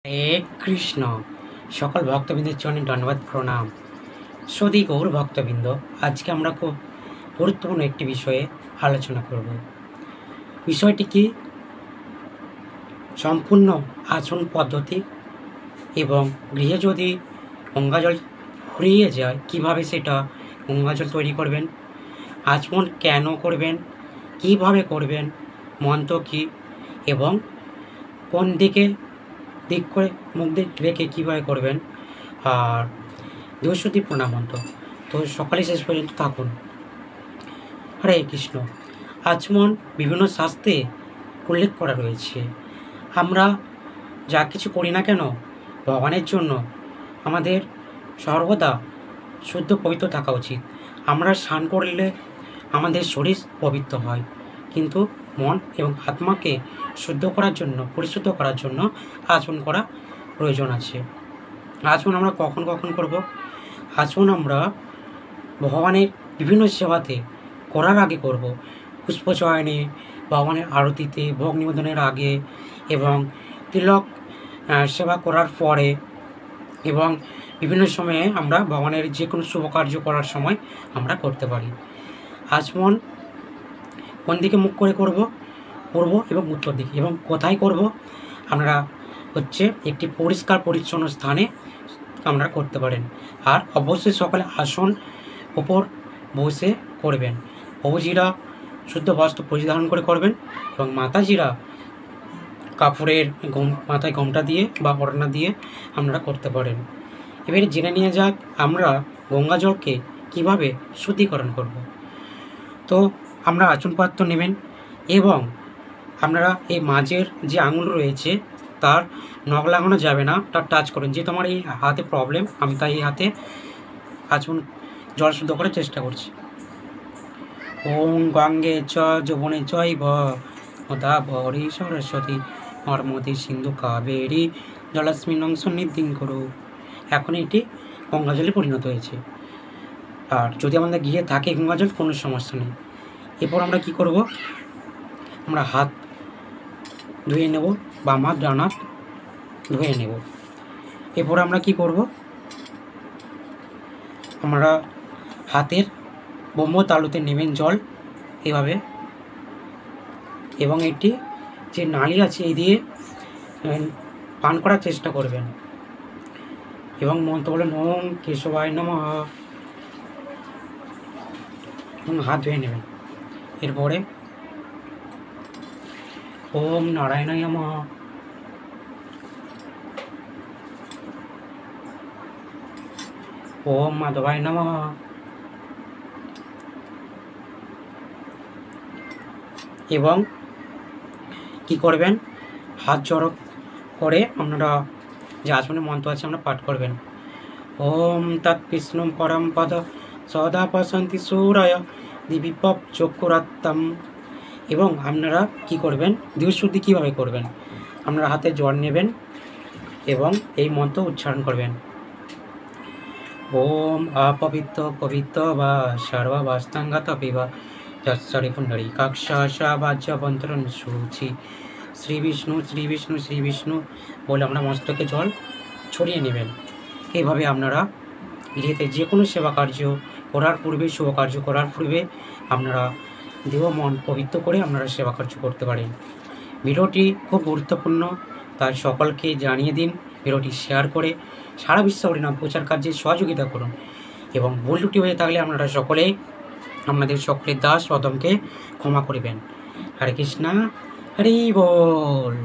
হরে কৃষ্ণ। সকল ভক্তবৃন্দের জন্য ধন্যবাদ, প্রণাম। সদি গৌর ভক্তবৃন্দ, আজকে আমরা খুব গুরুত্বপূর্ণ একটি বিষয়ে আলোচনা করব। বিষয়টি কি? সম্পূর্ণ আচরণ পদ্ধতি এবং গৃহে যদি গঙ্গাজল ফুরিয়ে যায় কিভাবে সেটা গঙ্গাজল তৈরি করবেন, আচমন কেন করবেন, কিভাবে করবেন, মন্ত্র কী এবং কোন দিক করে মুখ দিক রেখে কীভাবে করবেন, আর 200টি প্রণাম মন্ত্র। তো সকালে শেষ পর্যন্ত থাকুন। হরে কৃষ্ণ। আচমন বিভিন্ন শাস্ত্রে উল্লেখ করা রয়েছে। আমরা যা কিছু করি না কেন ভগবানের জন্য আমাদের সর্বদা শুদ্ধ পবিত্র থাকা উচিত। আমরা স্নান করলে আমাদের শরীর পবিত্র হয়, কিন্তু মন এবং আত্মাকে শুদ্ধ করার জন্য, পরিশুদ্ধ করার জন্য আচমন করা প্রয়োজন আছে। আচমন আমরা কখন করব? আচমন আমরা ভগবানের বিভিন্ন সেবাতে করার আগে করব। পুষ্পচয়নে, ভগবানের আরতিতে, ভোগ নিবেদনের আগে এবং তিলক সেবা করার পরে এবং বিভিন্ন সময়ে আমরা ভগবানের যে কোনো শুভ কার্য করার সময় আমরা করতে পারি। আচমন কোন দিকে মুখ করে করব? পূর্ব এবং উত্তর দিকে। এবং কোথায় করব? আমরা একটি পরিষ্কার পরিচ্ছন্ন স্থানে আমরা করতে পারেন। আর অবশ্যই সকালে আসন ওপর বসে করবেন। প্রভুজিরা শুদ্ধ বস্ত্র পরিধান করে করবেন এবং মাতাজিরা কাপড়ের মাথায় ঘোমটা দিয়ে বা ওড়না দিয়ে আপনারা করতে পারেন। এবারে জেনে নিয়ে যাক আমরা গঙ্গা জলকে কীভাবে শুদ্ধিকরণ করব। তো আমরা আচমন পাত্র নেবেন এবং আপনারা এই মাঝের যে আঙুল রয়েছে তার নখ লাগানো যাবে না, তার টাচ করুন। যেহেতু আমার এই হাতে প্রবলেম, আমি তাই এই হাতে আচমন জল শুদ্ধ করার চেষ্টা করছি। ওম গঙ্গে চ যমুনে চৈব গোদাবরী সরস্বতী নর্মদে সিন্ধু কাবেরী জলাস্মিন্নং সন্নিধিং কুরু। এখন এটি গঙ্গা জলে পরিণত হয়েছে। আর যদি আমাদের গিয়ে থাকে গঙ্গা জল, কোনো সমস্যা নেই। এরপর আমরা কি করব? আমরা হাত ধুয়ে নেব, বাম হাত ডান হাত ধুয়ে নেব। এরপর আমরা কি করব? আমরা হাতের ব্রহ্ম তালুতে নেবেন জল এভাবে, এবং এটি যে নালী আছে এই দিয়ে পান করার চেষ্টা করবেন এবং মন্ত্র বলেন ওম কেশবায় নমঃ এবং হাত ধুয়ে নেবেন। এরপরে ওম নারায়ণায় নমঃ, ওম মাধবায় নমঃ, এবং কি করবেন? হাত জড়ো করে আপনারা যে আচমনের মন্ত্র আছে আমরা পাঠ করবেন। ওম তৎ বিষ্ণু পরম পদ সদা পশন্তি সূরয় দিবিপপ চক্ষুরাত্তম। এবং আপনারা কি করবেন? দ্বিশুদ্ধি কীভাবে করবেন? আপনারা হাতে জল নেবেন এবং এই মন্ত্র উচ্চারণ করবেন। ওম অপবিত্র পবিত্র বা সর্বাবস্থাঙ্গত পিবা যৎসরি পুণ্ডরী কাক্ষা বাজ্যবন্তরণ সূচি শ্রী বিষ্ণু শ্রী বিষ্ণু শ্রী বিষ্ণু বলে আমরা মস্তকে জল ছড়িয়ে নেবেন। এইভাবে আপনারা গৃহেতে যে কোনো সেবা কার্য করার পূর্বে, শুভ কার্য করার পূর্বে আপনারা দেহ মন পবিত্র করে আপনারা সেবা কার্য করতে পারেন। ভিডিওটি খুব গুরুত্বপূর্ণ, তাই সকলকে জানিয়ে দিন। ভিডিওটি শেয়ার করে সারা বিশ্ব হরিনাম প্রচার কার্যে সহযোগিতা করুন এবং ভুল ত্রুটি হয়ে থাকলে আপনারা সকলেই আপনাদের সকলের দাস অদমকে ক্ষমা করিবেন। হরে কৃষ্ণা, হরি বল।